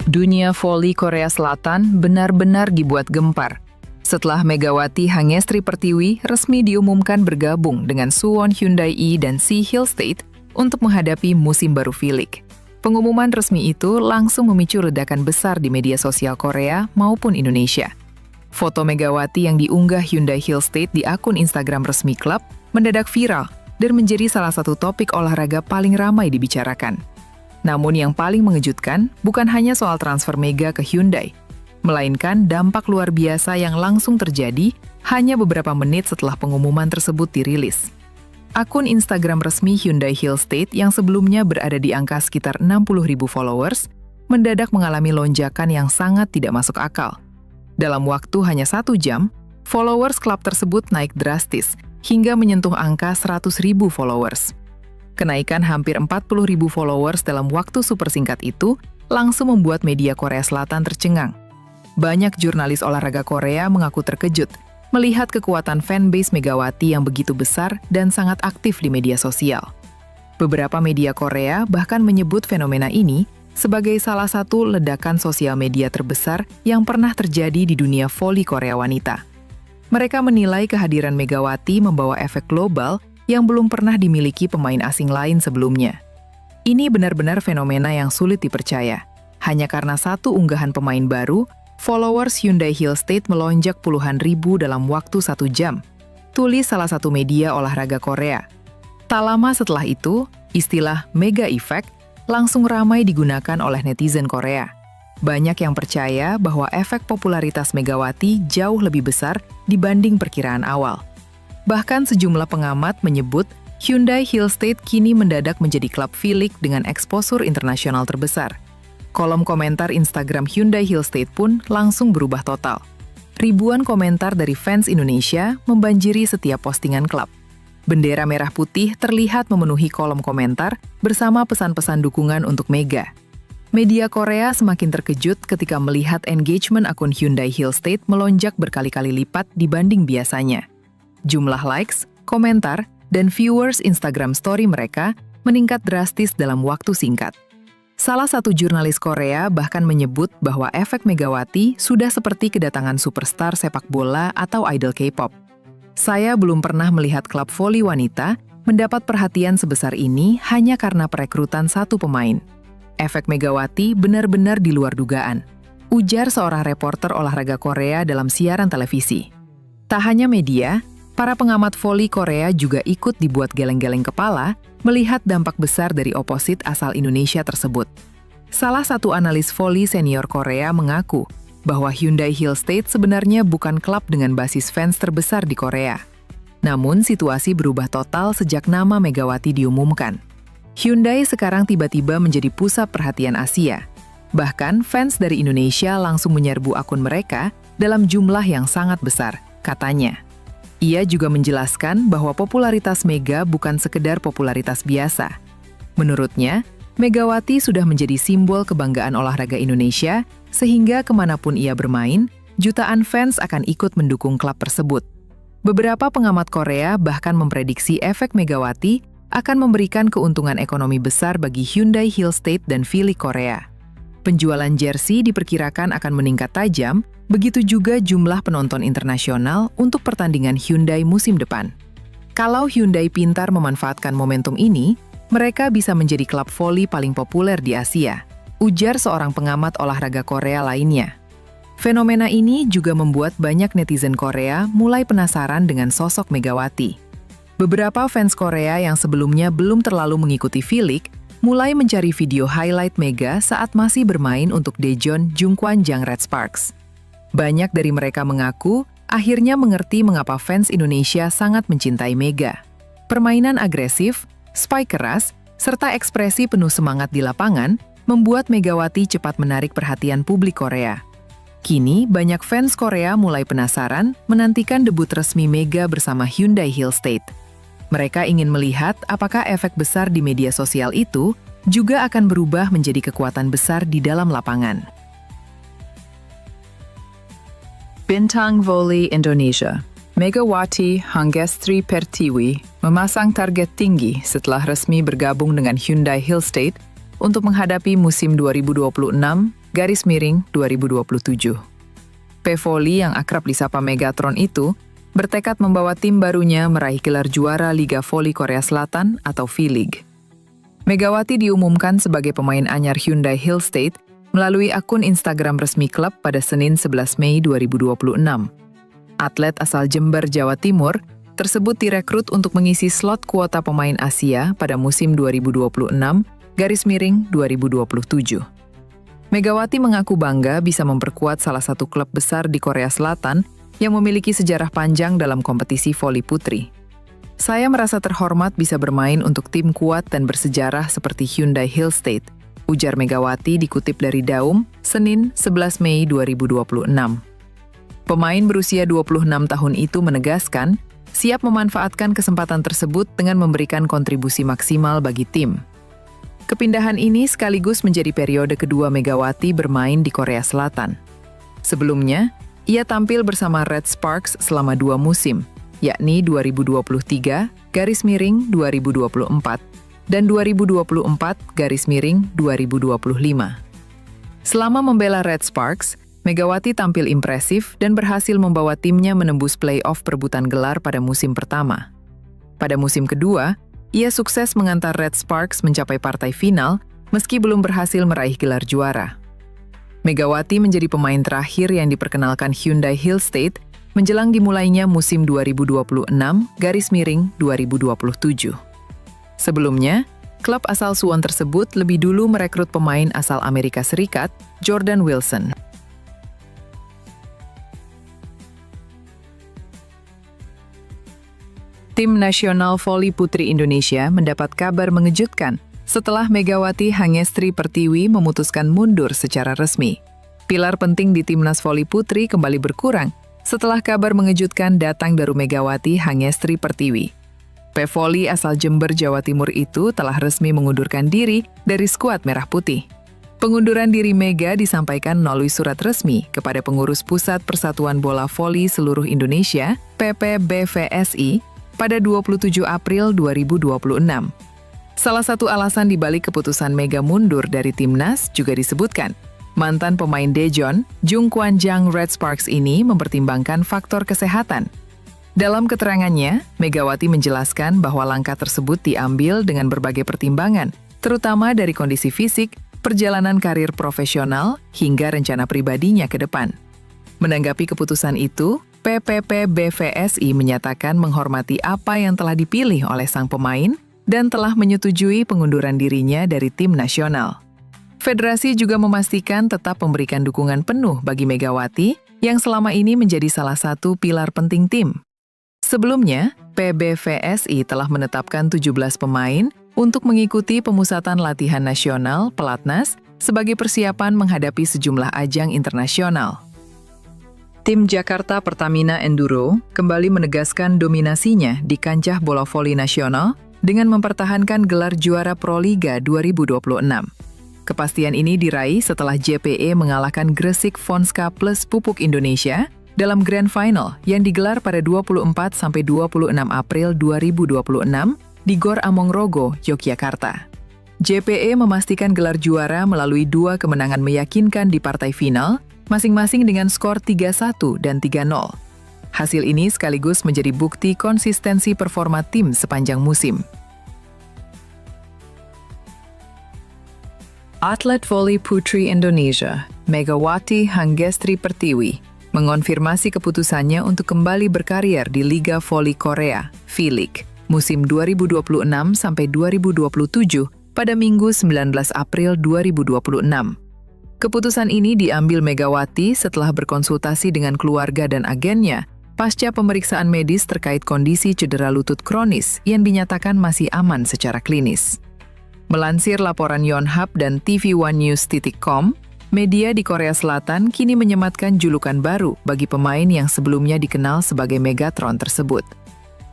Dunia voli Korea Selatan benar-benar dibuat gempar setelah Megawati Hangestri Pertiwi resmi diumumkan bergabung dengan Suwon Hyundai E dan Si Hill State untuk menghadapi musim baru V-League. Pengumuman resmi itu langsung memicu ledakan besar di media sosial Korea maupun Indonesia. Foto Megawati yang diunggah Hyundai Hill State di akun Instagram resmi klub mendadak viral dan menjadi salah satu topik olahraga paling ramai dibicarakan. Namun yang paling mengejutkan bukan hanya soal transfer Mega ke Hyundai, melainkan dampak luar biasa yang langsung terjadi hanya beberapa menit setelah pengumuman tersebut dirilis. Akun Instagram resmi Hyundai Hill State yang sebelumnya berada di angka sekitar 60.000 followers, mendadak mengalami lonjakan yang sangat tidak masuk akal. Dalam waktu hanya 1 jam, followers klub tersebut naik drastis hingga menyentuh angka 100.000 followers. Kenaikan hampir 40.000 followers dalam waktu super singkat itu langsung membuat media Korea Selatan tercengang. Banyak jurnalis olahraga Korea mengaku terkejut melihat kekuatan fanbase Megawati yang begitu besar dan sangat aktif di media sosial. Beberapa media Korea bahkan menyebut fenomena ini sebagai salah satu ledakan sosial media terbesar yang pernah terjadi di dunia voli Korea wanita. Mereka menilai kehadiran Megawati membawa efek global yang belum pernah dimiliki pemain asing lain sebelumnya. Ini benar-benar fenomena yang sulit dipercaya. Hanya karena satu unggahan pemain baru, followers Hyundai Hill State melonjak puluhan ribu dalam waktu 1 jam. Tulis salah satu media olahraga Korea. Tak lama setelah itu, istilah Mega Effect langsung ramai digunakan oleh netizen Korea. Banyak yang percaya bahwa efek popularitas Megawati jauh lebih besar dibanding perkiraan awal. Bahkan sejumlah pengamat menyebut Hyundai Hill State kini mendadak menjadi klub V-League dengan eksposur internasional terbesar. Kolom komentar Instagram Hyundai Hill State pun langsung berubah total. Ribuan komentar dari fans Indonesia membanjiri setiap postingan klub. Bendera merah putih terlihat memenuhi kolom komentar bersama pesan-pesan dukungan untuk Mega. Media Korea semakin terkejut ketika melihat engagement akun Hyundai Hill State melonjak berkali-kali lipat dibanding biasanya. Jumlah likes, komentar, dan viewers Instagram story mereka meningkat drastis dalam waktu singkat. Salah satu jurnalis Korea bahkan menyebut bahwa efek Megawati sudah seperti kedatangan superstar sepak bola atau idol K-pop. Saya belum pernah melihat klub voli wanita mendapat perhatian sebesar ini hanya karena perekrutan satu pemain. Efek Megawati benar-benar di luar dugaan, ujar seorang reporter olahraga Korea dalam siaran televisi. Tak hanya media, para pengamat voli Korea juga ikut dibuat geleng-geleng kepala melihat dampak besar dari oposit asal Indonesia tersebut. Salah satu analis voli senior Korea mengaku bahwa Hyundai Hill State sebenarnya bukan klub dengan basis fans terbesar di Korea. Namun situasi berubah total sejak nama Megawati diumumkan. Hyundai sekarang tiba-tiba menjadi pusat perhatian Asia. Bahkan fans dari Indonesia langsung menyerbu akun mereka dalam jumlah yang sangat besar, katanya. Ia juga menjelaskan bahwa popularitas Mega bukan sekedar popularitas biasa. Menurutnya, Megawati sudah menjadi simbol kebanggaan olahraga Indonesia, sehingga kemanapun ia bermain, jutaan fans akan ikut mendukung klub tersebut. Beberapa pengamat Korea bahkan memprediksi efek Megawati akan memberikan keuntungan ekonomi besar bagi Hyundai Hill State dan V-League Korea. Penjualan jersey diperkirakan akan meningkat tajam, begitu juga jumlah penonton internasional untuk pertandingan Hyundai musim depan. Kalau Hyundai pintar memanfaatkan momentum ini, mereka bisa menjadi klub voli paling populer di Asia, ujar seorang pengamat olahraga Korea lainnya. Fenomena ini juga membuat banyak netizen Korea mulai penasaran dengan sosok Megawati. Beberapa fans Korea yang sebelumnya belum terlalu mengikuti V-League mulai mencari video highlight Mega saat masih bermain untuk Daejeon Jungkwan-jang Red Sparks. Banyak dari mereka mengaku akhirnya mengerti mengapa fans Indonesia sangat mencintai Mega. Permainan agresif, spike keras, serta ekspresi penuh semangat di lapangan membuat Megawati cepat menarik perhatian publik Korea. Kini, banyak fans Korea mulai penasaran menantikan debut resmi Mega bersama Hyundai Hillstate. Mereka ingin melihat apakah efek besar di media sosial itu juga akan berubah menjadi kekuatan besar di dalam lapangan. Bintang Voli Indonesia, Megawati Hangestri Pertiwi memasang target tinggi setelah resmi bergabung dengan Hyundai Hillstate untuk menghadapi musim 2026-2027. P-Voli yang akrab disapa Megatron itu bertekad membawa tim barunya meraih gelar juara Liga Voli Korea Selatan atau V-League. Megawati diumumkan sebagai pemain anyar Hyundai Hillstate melalui akun Instagram resmi klub pada Senin 11 Mei 2026. Atlet asal Jember, Jawa Timur, tersebut direkrut untuk mengisi slot kuota pemain Asia pada musim 2026-2027. Megawati mengaku bangga bisa memperkuat salah satu klub besar di Korea Selatan yang memiliki sejarah panjang dalam kompetisi voli putri. Saya merasa terhormat bisa bermain untuk tim kuat dan bersejarah seperti Hyundai Hillstate, ujar Megawati dikutip dari Daum, Senin 11 Mei 2026. Pemain berusia 26 tahun itu menegaskan siap memanfaatkan kesempatan tersebut dengan memberikan kontribusi maksimal bagi tim. Kepindahan ini sekaligus menjadi periode kedua Megawati bermain di Korea Selatan. Sebelumnya, ia tampil bersama Red Sparks selama 2 musim, yakni 2023-2024 dan 2024-2025. Selama membela Red Sparks, Megawati tampil impresif dan berhasil membawa timnya menembus play-off perebutan gelar pada musim pertama. Pada musim kedua, ia sukses mengantar Red Sparks mencapai partai final meski belum berhasil meraih gelar juara. Megawati menjadi pemain terakhir yang diperkenalkan Hyundai Hillstate menjelang dimulainya musim 2026-2027. Sebelumnya, klub asal Suwon tersebut lebih dulu merekrut pemain asal Amerika Serikat, Jordan Wilson. Tim Nasional Voli Putri Indonesia mendapat kabar mengejutkan setelah Megawati Hangestri Pertiwi memutuskan mundur secara resmi. Pilar penting di Timnas Voli Putri kembali berkurang setelah kabar mengejutkan datang dari Megawati Hangestri Pertiwi. P-Voli asal Jember, Jawa Timur itu telah resmi mengundurkan diri dari skuad Merah Putih. Pengunduran diri Mega disampaikan melalui surat resmi kepada pengurus Pusat Persatuan Bola Voli Seluruh Indonesia, PPBVSI, pada 27 April 2026. Salah satu alasan dibalik keputusan Mega mundur dari Timnas juga disebutkan. Mantan pemain Daejeon, Jung Kwan-jang Red Sparks ini mempertimbangkan faktor kesehatan. Dalam keterangannya, Megawati menjelaskan bahwa langkah tersebut diambil dengan berbagai pertimbangan, terutama dari kondisi fisik, perjalanan karir profesional, hingga rencana pribadinya ke depan. Menanggapi keputusan itu, PPPBVSI menyatakan menghormati apa yang telah dipilih oleh sang pemain dan telah menyetujui pengunduran dirinya dari tim nasional. Federasi juga memastikan tetap memberikan dukungan penuh bagi Megawati yang selama ini menjadi salah satu pilar penting tim. Sebelumnya, PBVSI telah menetapkan 17 pemain untuk mengikuti pemusatan latihan nasional Pelatnas sebagai persiapan menghadapi sejumlah ajang internasional. Tim Jakarta Pertamina Enduro kembali menegaskan dominasinya di kancah bola voli nasional dengan mempertahankan gelar juara Proliga 2026. Kepastian ini diraih setelah JPE mengalahkan Gresik Fonska Plus Pupuk Indonesia dalam Grand Final yang digelar pada 24-26 April 2026 di Gor Amongrogo, Yogyakarta. JPE memastikan gelar juara melalui 2 kemenangan meyakinkan di partai final, masing-masing dengan skor 3-1 dan 3-0. Hasil ini sekaligus menjadi bukti konsistensi performa tim sepanjang musim. Atlet voli putri Indonesia, Megawati Hangestri Pertiwi, mengonfirmasi keputusannya untuk kembali berkarier di Liga Voli Korea, V-League, musim 2026-2027 pada Minggu 19 April 2026. Keputusan ini diambil Megawati setelah berkonsultasi dengan keluarga dan agennya pasca pemeriksaan medis terkait kondisi cedera lutut kronis yang dinyatakan masih aman secara klinis. Melansir laporan Yonhap dan TV1News.com, Media di Korea Selatan kini menyematkan julukan baru bagi pemain yang sebelumnya dikenal sebagai Megatron tersebut.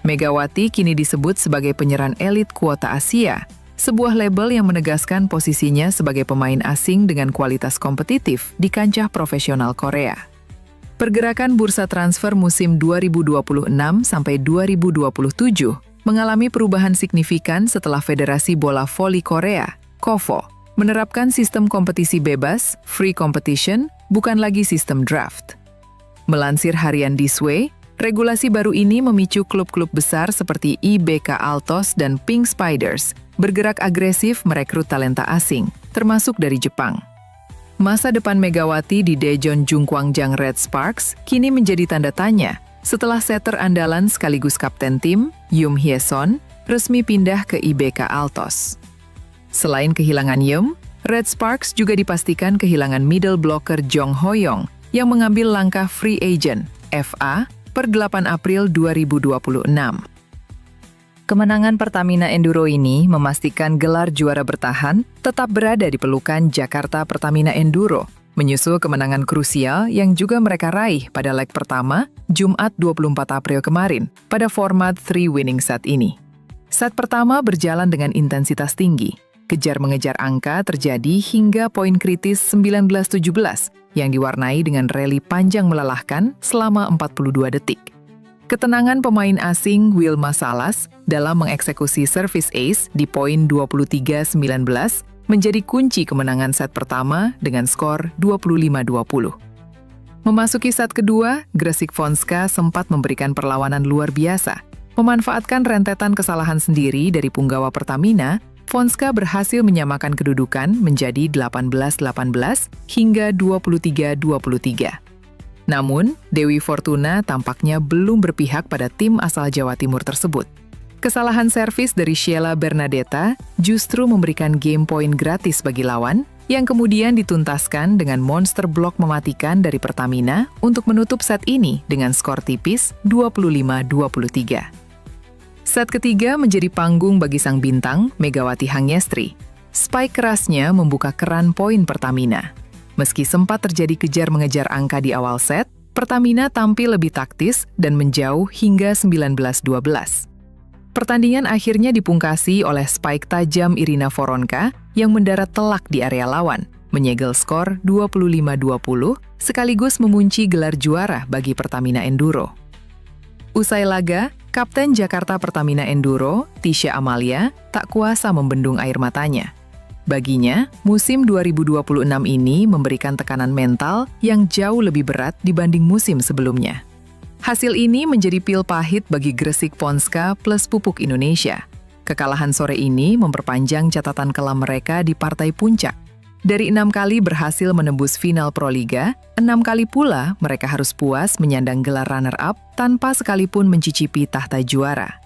Megawati kini disebut sebagai penyerang elit kuota Asia, sebuah label yang menegaskan posisinya sebagai pemain asing dengan kualitas kompetitif di kancah profesional Korea. Pergerakan bursa transfer musim 2026 sampai 2027 mengalami perubahan signifikan setelah Federasi Bola Voli Korea, KOVO, menerapkan sistem kompetisi bebas, free competition, bukan lagi sistem draft. Melansir harian This Way, regulasi baru ini memicu klub-klub besar seperti IBK Altos dan Pink Spiders bergerak agresif merekrut talenta asing, termasuk dari Jepang. Masa depan Megawati di Daejeon Jungkwangjang Red Sparks kini menjadi tanda tanya setelah setter andalan sekaligus kapten tim, Yum Hye-son, resmi pindah ke IBK Altos. Selain kehilangan Yum, Red Sparks juga dipastikan kehilangan middle blocker Jong Ho-young yang mengambil langkah free agent, FA, per 8 April 2026. Kemenangan Pertamina Enduro ini memastikan gelar juara bertahan tetap berada di pelukan Jakarta Pertamina Enduro, menyusul kemenangan krusial yang juga mereka raih pada leg pertama, Jumat 24 April kemarin, pada format 3 winning set ini. Set pertama berjalan dengan intensitas tinggi, kejar-mengejar angka terjadi hingga poin kritis 19-17, yang diwarnai dengan rally panjang melelahkan selama 42 detik. Ketenangan pemain asing Wilma Salas dalam mengeksekusi service ace di poin 23-19 menjadi kunci kemenangan set pertama dengan skor 25-20. Memasuki set kedua, Gresik Fonska sempat memberikan perlawanan luar biasa. Memanfaatkan rentetan kesalahan sendiri dari punggawa Pertamina, Fonska berhasil menyamakan kedudukan menjadi 18-18 hingga 23-23. Namun, Dewi Fortuna tampaknya belum berpihak pada tim asal Jawa Timur tersebut. Kesalahan servis dari Sheila Bernadetta justru memberikan game point gratis bagi lawan, yang kemudian dituntaskan dengan monster blok mematikan dari Pertamina untuk menutup set ini dengan skor tipis 25-23. Set ketiga menjadi panggung bagi sang bintang, Megawati Hangestri. Spike kerasnya membuka keran poin Pertamina. Meski sempat terjadi kejar-mengejar angka di awal set, Pertamina tampil lebih taktis dan menjauh hingga 19-12. Pertandingan akhirnya dipungkasi oleh spike tajam Irina Voronka yang mendarat telak di area lawan, menyegel skor 25-20 sekaligus mengunci gelar juara bagi Pertamina Enduro. Usai laga, Kapten Jakarta Pertamina Enduro, Tisha Amalia, tak kuasa membendung air matanya. Baginya, musim 2026 ini memberikan tekanan mental yang jauh lebih berat dibanding musim sebelumnya. Hasil ini menjadi pil pahit bagi Gresik Fonska plus Pupuk Indonesia. Kekalahan sore ini memperpanjang catatan kelam mereka di partai puncak. Dari 6 kali berhasil menembus final Proliga, 6 kali pula mereka harus puas menyandang gelar runner-up tanpa sekalipun mencicipi tahta juara.